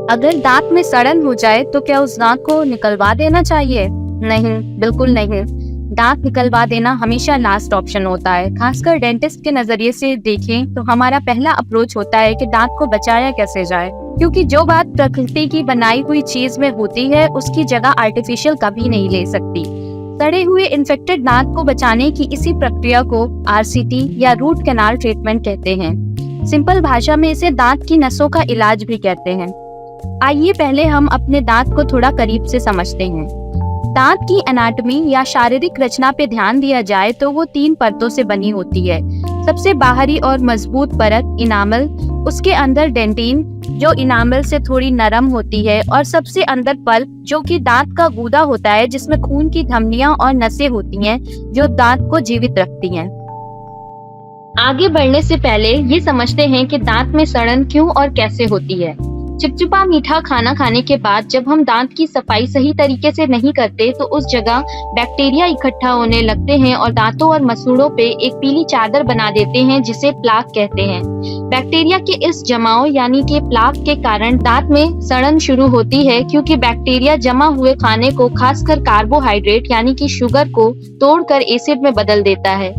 अगर दांत में सड़न हो जाए तो क्या उस दांत को निकलवा देना चाहिए? नहीं, बिल्कुल नहीं। दांत निकलवा देना हमेशा लास्ट ऑप्शन होता है। खासकर डेंटिस्ट के नजरिए से देखें तो हमारा पहला अप्रोच होता है कि दांत को बचाया कैसे जाए, क्योंकि जो बात प्रकृति की बनाई हुई चीज में होती है उसकी जगह आर्टिफिशियल कभी नहीं ले सकती। सड़े हुए इन्फेक्टेड दांत को बचाने की इसी प्रक्रिया को RCT या रूट कैनाल ट्रीटमेंट कहते हैं। सिंपल भाषा में इसे दांत की नसों का इलाज भी कहते हैं। आइए पहले हम अपने दांत को थोड़ा करीब से समझते हैं। दांत की एनाटॉमी या शारीरिक रचना पे ध्यान दिया जाए तो वो 3 परतों से बनी होती है। सबसे बाहरी और मजबूत परत इनामल, उसके अंदर डेंटिन जो इनामल से थोड़ी नरम होती है, और सबसे अंदर पल्प जो कि दांत का गूदा होता है जिसमें खून की धमनियां और नसें होती हैं जो दांत को जीवित रखती हैं। आगे बढ़ने से पहले ये समझते हैं कि दांत में सड़न क्यों और कैसे होती है। चिपचिपा मीठा खाना खाने के बाद जब हम दांत की सफाई सही तरीके से नहीं करते तो उस जगह बैक्टीरिया इकट्ठा होने लगते हैं और दांतों और मसूड़ों पे एक पीली चादर बना देते हैं जिसे प्लाक कहते हैं। बैक्टीरिया के इस जमाव यानी कि प्लाक के कारण दांत में सड़न शुरू होती है, क्योंकि बैक्टीरिया जमा हुए खाने को, खासकर कार्बोहाइड्रेट यानी कि शुगर को तोड़कर एसिड में बदल देता है।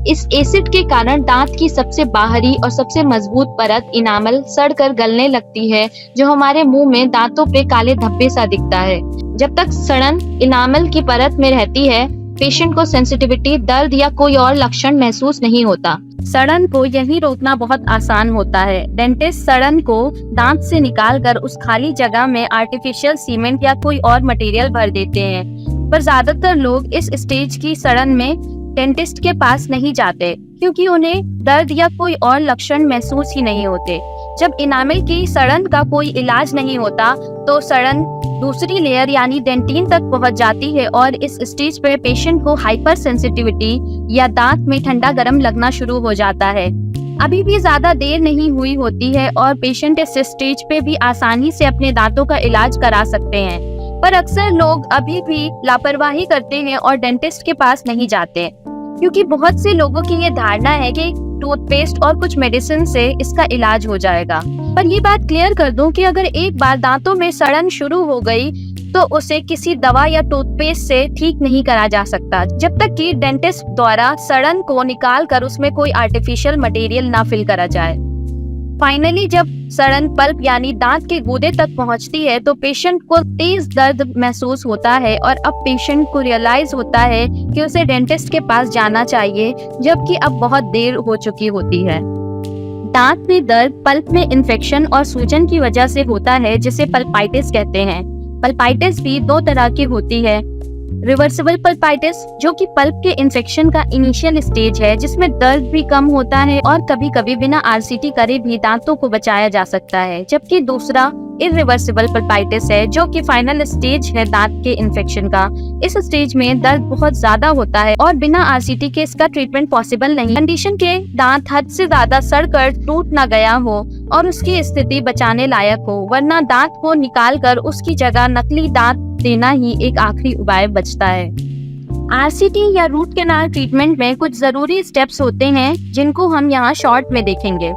इस एसिड के कारण दांत की सबसे बाहरी और सबसे मजबूत परत इनामल सड़कर गलने लगती है, जो हमारे मुंह में दांतों पे काले धब्बे सा दिखता है। जब तक सड़न इनामल की परत में रहती है, पेशेंट को सेंसिटिविटी, दर्द या कोई और लक्षण महसूस नहीं होता। सड़न को यही रोकना बहुत आसान होता है। डेंटिस्ट सड़न को दांत से निकालकर उस खाली जगह में आर्टिफिशियल सीमेंट या कोई और मटेरियल भर देते हैं, पर ज्यादातर लोग इस स्टेज की सड़न में डेंटिस्ट के पास नहीं जाते, क्योंकि उन्हें दर्द या कोई और लक्षण महसूस ही नहीं होते। जब इनामल की सड़न का कोई इलाज नहीं होता तो सड़न दूसरी लेयर यानी डेंटिन तक पहुंच जाती है, और इस स्टेज पे पेशेंट को हाइपर सेंसिटिविटी या दांत में ठंडा गर्म लगना शुरू हो जाता है। अभी भी ज्यादा देर नहीं हुई होती है और पेशेंट इस स्टेज पे भी आसानी से अपने दांतों का इलाज करा सकते हैं, पर अक्सर लोग अभी भी लापरवाही करते हैं और डेंटिस्ट के पास नहीं जाते, क्योंकि बहुत से लोगों की ये धारणा है कि टूथपेस्ट और कुछ मेडिसिन से इसका इलाज हो जाएगा। पर ये बात क्लियर कर दूं कि अगर एक बार दांतों में सड़न शुरू हो गई तो उसे किसी दवा या टूथपेस्ट से ठीक नहीं करा जा सकता, जब तक कि डेंटिस्ट द्वारा सड़न को निकाल कर उसमें कोई आर्टिफिशियल मटेरियल ना फिल करा जाए। फाइनली जब सड़न पल्प यानी दांत के गूदे तक पहुंचती है तो पेशेंट को तेज दर्द महसूस होता है, और अब पेशेंट को रियलाइज होता है कि उसे डेंटिस्ट के पास जाना चाहिए, जबकि अब बहुत देर हो चुकी होती है। दांत में दर्द पल्प में इन्फेक्शन और सूजन की वजह से होता है, जिसे पल्पाइटिस कहते हैं। पल्पाइटिस भी 2 तरह की होती है। रिवर्सिबल पल्पाइटिस जो कि पल्प के इन्फेक्शन का इनिशियल स्टेज है, जिसमें दर्द भी कम होता है और कभी कभी बिना RCT करे भी दांतों को बचाया जा सकता है, जबकि दूसरा इरिवर्सिबल पल्पाइटिस है जो कि फाइनल स्टेज है दांत के इन्फेक्शन का। इस स्टेज में दर्द बहुत ज्यादा होता है और बिना RCT के इसका ट्रीटमेंट पॉसिबल नहीं। कंडीशन के दांत हद से ज्यादा सड़कर टूट ना गया हो और उसकी स्थिति बचाने लायक हो, वरना दांत को निकालकर उसकी जगह नकली दांत देना ही एक आखिरी उपाय बचता है। RCT या रूट कैनाल ट्रीटमेंट में कुछ जरूरी स्टेप्स होते हैं जिनको हम यहाँ शॉर्ट में देखेंगे।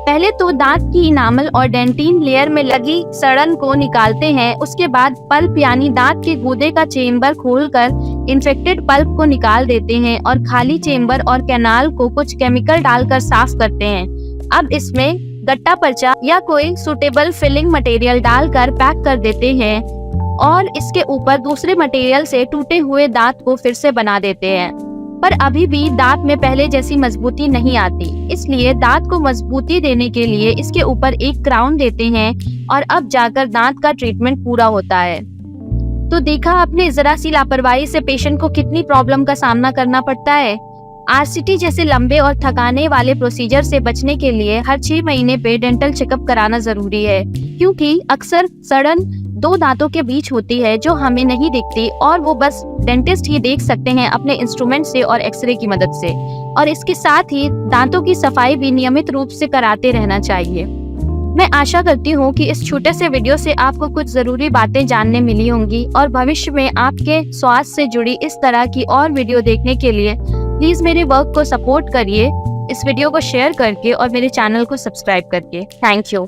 पहले तो दांत की इनामल और डेंटिन लेयर में लगी सड़न को निकालते हैं। उसके बाद पल्प यानी दांत के गूदे का चेम्बर खोलकर इन्फेक्टेड पल्प को निकाल देते हैं और खाली चेम्बर और कैनाल को कुछ केमिकल डालकर साफ करते हैं। अब इसमें गट्टा पर्चा या कोई सुटेबल फिलिंग मटेरियल डालकर पैक कर देते हैं और इसके ऊपर दूसरे मटेरियल से टूटे हुए दांत को फिर से बना देते हैं। पर अभी भी दांत में पहले जैसी मजबूती नहीं आती, इसलिए दांत को मजबूती देने के लिए इसके ऊपर एक क्राउन देते हैं और अब जाकर दांत का ट्रीटमेंट पूरा होता है। तो देखा आपने, जरा सी लापरवाही से पेशेंट को कितनी प्रॉब्लम का सामना करना पड़ता है। RCT जैसे लंबे और थकाने वाले प्रोसीजर से बचने के लिए हर 6 महीने पे डेंटल चेकअप कराना जरूरी है, क्योंकि अक्सर सड़न 2 दांतों के बीच होती है जो हमें नहीं दिखती और वो बस डेंटिस्ट ही देख सकते हैं अपने इंस्ट्रूमेंट से और एक्सरे की मदद से। और इसके साथ ही दांतों की सफाई भी नियमित रूप से कराते रहना चाहिए। मैं आशा करती हूँ कि इस छोटे से वीडियो से आपको कुछ जरूरी बातें जानने मिली होंगी और भविष्य में आपके स्वास्थ्य से जुड़ी इस तरह की और वीडियो देखने के लिए प्लीज मेरे वर्क को सपोर्ट करिए, इस वीडियो को शेयर करके और मेरे चैनल को सब्सक्राइब करके। Thank you.